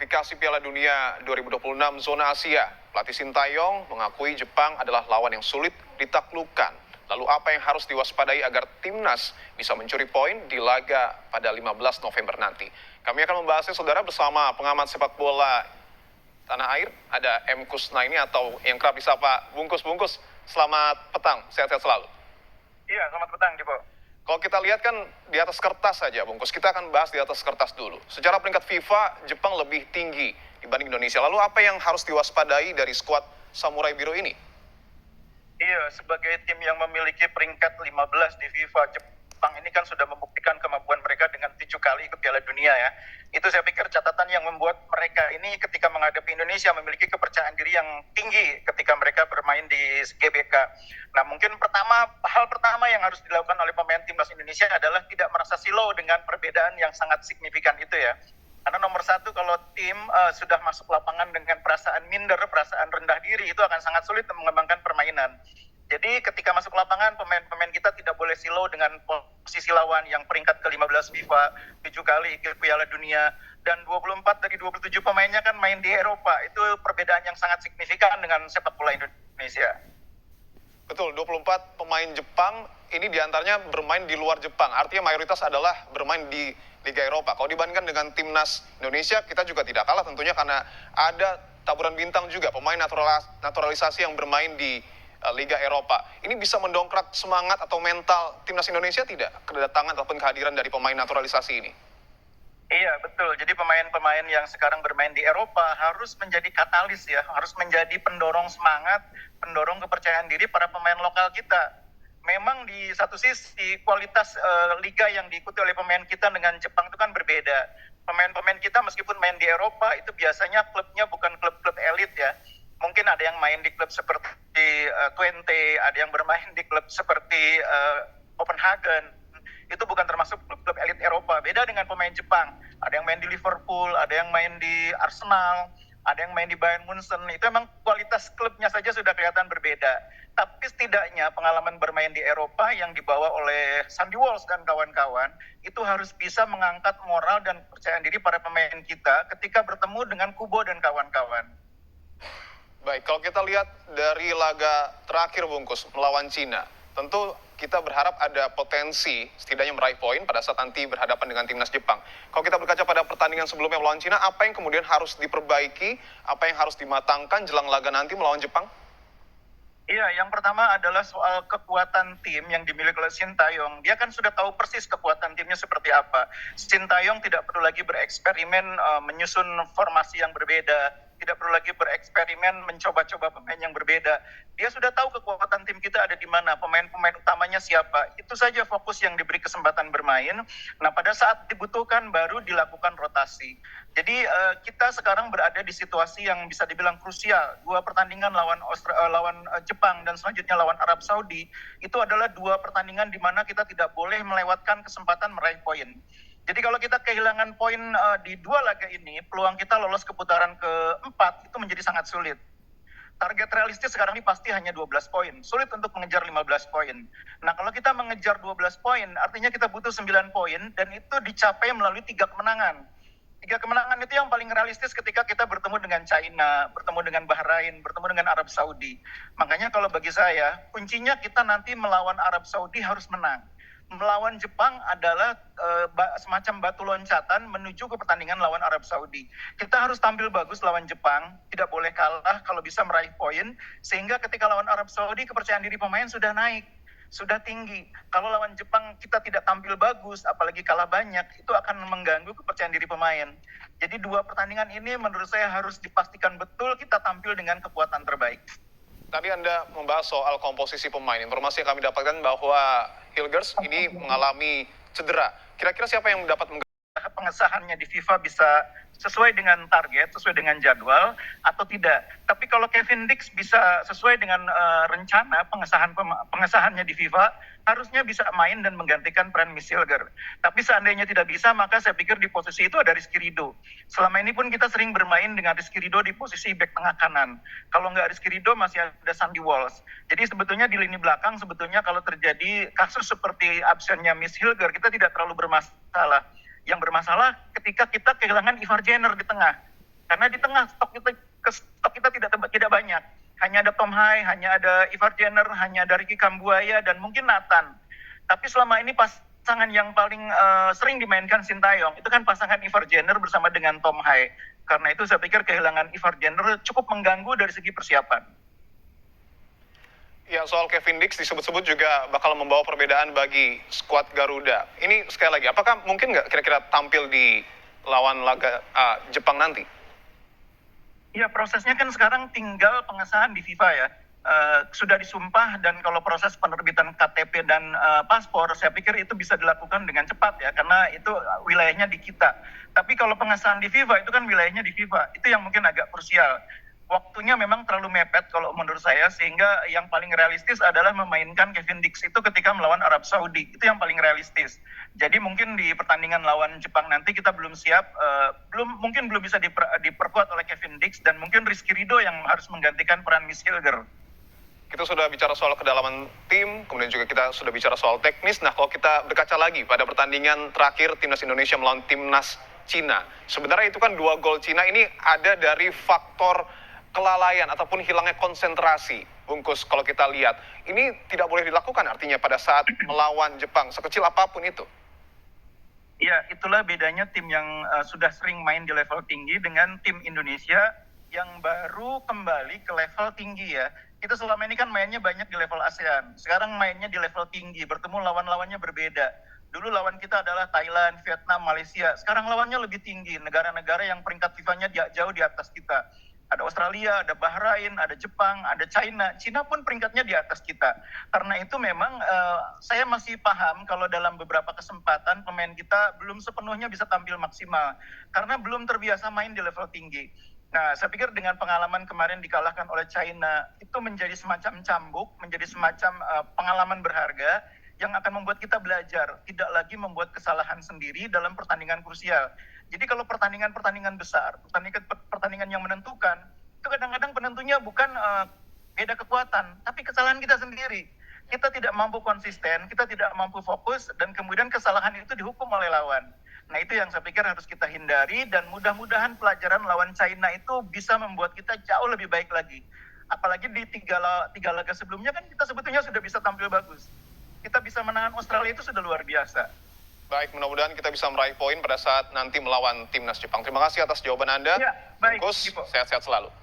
kualifikasi Piala Dunia 2026 zona Asia, pelatih Sintayong mengakui Jepang adalah lawan yang sulit ditaklukkan. Lalu apa yang harus diwaspadai agar timnas bisa mencuri poin di laga pada 15 November nanti? Kami akan membahasnya saudara bersama pengamat sepak bola tanah air, ada M. Kusnaini atau yang kerap disapa Bungkus. Bungkus, selamat petang, sehat-sehat selalu. Iya, selamat petang, Dipo. Kalau kita lihat kan di atas kertas saja, Bungkus. Kita akan bahas di atas kertas dulu. Secara peringkat FIFA, Jepang lebih tinggi dibanding Indonesia. Lalu apa yang harus diwaspadai dari skuad Samurai Biru ini? Iya, sebagai tim yang memiliki peringkat 15 di FIFA, Jepang ini kan sudah membuktikan kemampuan mereka dengan 7 kali ikut Piala Dunia ya. Itu saya pikir catatan yang membuat mereka ini ketika menghadapi Indonesia memiliki kepercayaan diri yang tinggi ketika mereka bermain di GBK. Nah, mungkin hal pertama yang harus dilakukan oleh pemain timnas Indonesia adalah tidak merasa silau dengan perbedaan yang sangat signifikan itu ya. Karena nomor satu, kalau tim sudah masuk lapangan dengan perasaan minder, perasaan rendah diri, itu akan sangat sulit mengembangkan permainan. Jadi ketika masuk lapangan, pemain-pemain kita tidak boleh silau dengan posisi lawan yang peringkat ke-15 FIFA, 7 kali ikut Piala Dunia, dan 24 dari 27 pemainnya kan main di Eropa. Itu perbedaan yang sangat signifikan dengan sepak bola Indonesia. Betul, 24 pemain Jepang ini diantaranya bermain di luar Jepang. Artinya mayoritas adalah bermain di Liga Eropa. Kalau dibandingkan dengan timnas Indonesia, kita juga tidak kalah tentunya karena ada taburan bintang juga, pemain naturalisasi yang bermain di Liga Eropa. Ini bisa mendongkrak semangat atau mental timnas Indonesia tidak? Kedatangan ataupun kehadiran dari pemain naturalisasi ini? Iya, betul. Jadi pemain-pemain yang sekarang bermain di Eropa harus menjadi katalis ya, harus menjadi pendorong semangat, pendorong kepercayaan diri para pemain lokal kita. Memang di satu sisi kualitas liga yang diikuti oleh pemain kita dengan Jepang itu kan berbeda. Pemain-pemain kita meskipun main di Eropa itu biasanya klubnya bukan klub-klub elit ya. Mungkin ada yang main di klub seperti Twente, ada yang bermain di klub seperti Copenhagen. Itu bukan termasuk klub-klub elit Eropa. Beda dengan pemain Jepang. Ada yang main di Liverpool, ada yang main di Arsenal, ada yang main di Bayern Munchen. Itu memang kualitas klubnya saja sudah kelihatan berbeda. Tapi setidaknya pengalaman bermain di Eropa yang dibawa oleh Sandy Walsh dan kawan-kawan itu harus bisa mengangkat moral dan kepercayaan diri para pemain kita ketika bertemu dengan Kubo dan kawan-kawan. Baik, kalau kita lihat dari laga terakhir Bungkus melawan Cina, tentu kita berharap ada potensi setidaknya meraih poin pada saat nanti berhadapan dengan timnas Jepang. Kalau kita berkaca pada pertandingan sebelumnya melawan Cina, apa yang kemudian harus diperbaiki, apa yang harus dimatangkan jelang laga nanti melawan Jepang? Iya, yang pertama adalah soal kekuatan tim yang dimiliki oleh Sintayong. Dia kan sudah tahu persis kekuatan timnya seperti apa. Sintayong tidak perlu lagi bereksperimen menyusun formasi yang berbeda, tidak perlu lagi bereksperimen mencoba-coba pemain yang berbeda. Dia sudah tahu kekuatan tim kita ada di mana, pemain-pemain utamanya siapa. Itu saja fokus yang diberi kesempatan bermain. Nah, pada saat dibutuhkan baru dilakukan rotasi. Jadi kita sekarang berada di situasi yang bisa dibilang krusial. 2 pertandingan lawan Jepang dan selanjutnya lawan Arab Saudi itu adalah 2 pertandingan di mana kita tidak boleh melewatkan kesempatan meraih poin. Jadi kalau kita kehilangan poin di 2 laga ini, peluang kita lolos ke putaran keempat itu menjadi sangat sulit. Target realistis sekarang ini pasti hanya 12 poin. Sulit untuk mengejar 15 poin. Nah, kalau kita mengejar 12 poin, artinya kita butuh 9 poin dan itu dicapai melalui 3 kemenangan. 3 kemenangan itu yang paling realistis ketika kita bertemu dengan China, bertemu dengan Bahrain, bertemu dengan Arab Saudi. Makanya kalau bagi saya, kuncinya kita nanti melawan Arab Saudi harus menang. Melawan Jepang adalah semacam batu loncatan menuju ke pertandingan lawan Arab Saudi. Kita harus tampil bagus lawan Jepang, tidak boleh kalah kalau bisa meraih poin, sehingga ketika lawan Arab Saudi kepercayaan diri pemain sudah naik, sudah tinggi. Kalau lawan Jepang kita tidak tampil bagus, apalagi kalah banyak, itu akan mengganggu kepercayaan diri pemain. Jadi 2 pertandingan ini menurut saya harus dipastikan betul kita tampil dengan kekuatan terbaik. Tadi Anda membahas soal komposisi pemain. Informasi yang kami dapatkan bahwa Hilgers ini mengalami cedera. Kira-kira siapa yang mendapat pengesahannya di FIFA bisa sesuai dengan target, sesuai dengan jadwal atau tidak. Tapi kalau Kevin Dix bisa sesuai dengan rencana pengesahannya di FIFA, harusnya bisa main dan menggantikan peran Miss Hilger. Tapi seandainya tidak bisa, maka saya pikir di posisi itu ada Rizky Ridho. Selama ini pun kita sering bermain dengan Rizky Ridho di posisi bek tengah kanan. Kalau nggak Rizky Ridho, masih ada Sandy Walsh. Jadi sebetulnya di lini belakang, sebetulnya kalau terjadi kasus seperti absennya Miss Hilger, kita tidak terlalu bermasalah. Yang bermasalah ketika kita kehilangan Ivar Jenner di tengah. Karena di tengah stok kita tidak banyak. Hanya ada Tom Hai, hanya ada Ivar Jenner, hanya ada Ricky Kambuaya dan mungkin Nathan. Tapi selama ini pasangan yang paling sering dimainkan Sintayong itu kan pasangan Ivar Jenner bersama dengan Tom Hai. Karena itu saya pikir kehilangan Ivar Jenner cukup mengganggu dari segi persiapan. Ya, soal Kevin Dix disebut-sebut juga bakal membawa perbedaan bagi skuad Garuda. Ini sekali lagi, apakah mungkin nggak kira-kira tampil di lawan laga Jepang nanti? Ya, prosesnya kan sekarang tinggal pengesahan di FIFA ya. Sudah disumpah dan kalau proses penerbitan KTP dan paspor, saya pikir itu bisa dilakukan dengan cepat ya, karena itu wilayahnya di kita. Tapi kalau pengesahan di FIFA itu kan wilayahnya di FIFA, itu yang mungkin agak krusial. Waktunya memang terlalu mepet kalau menurut saya, sehingga yang paling realistis adalah memainkan Kevin Dix itu ketika melawan Arab Saudi. Itu yang paling realistis. Jadi mungkin di pertandingan lawan Jepang nanti kita belum siap, mungkin belum bisa diperkuat oleh Kevin Dix, dan mungkin Rizky Ridho yang harus menggantikan peran Miss Hilger. Kita sudah bicara soal kedalaman tim, kemudian juga kita sudah bicara soal teknis. Nah, kalau kita berkaca lagi pada pertandingan terakhir Timnas Indonesia melawan Timnas Cina, sebenarnya itu kan 2 gol Cina ini ada dari faktor kelalaian ataupun hilangnya konsentrasi. Bungkus, kalau kita lihat, ini tidak boleh dilakukan artinya pada saat melawan Jepang, sekecil apapun itu. Ya, itulah bedanya tim yang sudah sering main di level tinggi dengan tim Indonesia yang baru kembali ke level tinggi ya. Kita selama ini kan mainnya banyak di level ASEAN. Sekarang mainnya di level tinggi, bertemu lawan-lawannya berbeda. Dulu lawan kita adalah Thailand, Vietnam, Malaysia. Sekarang lawannya lebih tinggi, negara-negara yang peringkat FIFA-nya jauh di atas kita. Ada Australia, ada Bahrain, ada Jepang, ada China. China pun peringkatnya di atas kita. Karena itu memang saya masih paham kalau dalam beberapa kesempatan pemain kita belum sepenuhnya bisa tampil maksimal. Karena belum terbiasa main di level tinggi. Nah, saya pikir dengan pengalaman kemarin dikalahkan oleh China, itu menjadi semacam cambuk, menjadi semacam pengalaman berharga yang akan membuat kita belajar, tidak lagi membuat kesalahan sendiri dalam pertandingan krusial. Jadi kalau pertandingan besar, pertandingan yang menentukan, itu kadang-kadang penentunya bukan beda kekuatan, tapi kesalahan kita sendiri. Kita tidak mampu konsisten, kita tidak mampu fokus, dan kemudian kesalahan itu dihukum oleh lawan. Nah, itu yang saya pikir harus kita hindari, dan mudah-mudahan pelajaran lawan China itu bisa membuat kita jauh lebih baik lagi. Apalagi di tiga laga sebelumnya kan kita sebetulnya sudah bisa tampil bagus. Kita bisa menahan Australia itu sudah luar biasa. Baik, mudah-mudahan kita bisa meraih poin pada saat nanti melawan Timnas Jepang. Terima kasih atas jawaban Anda. Ya, baik. Bungkus, sehat-sehat selalu.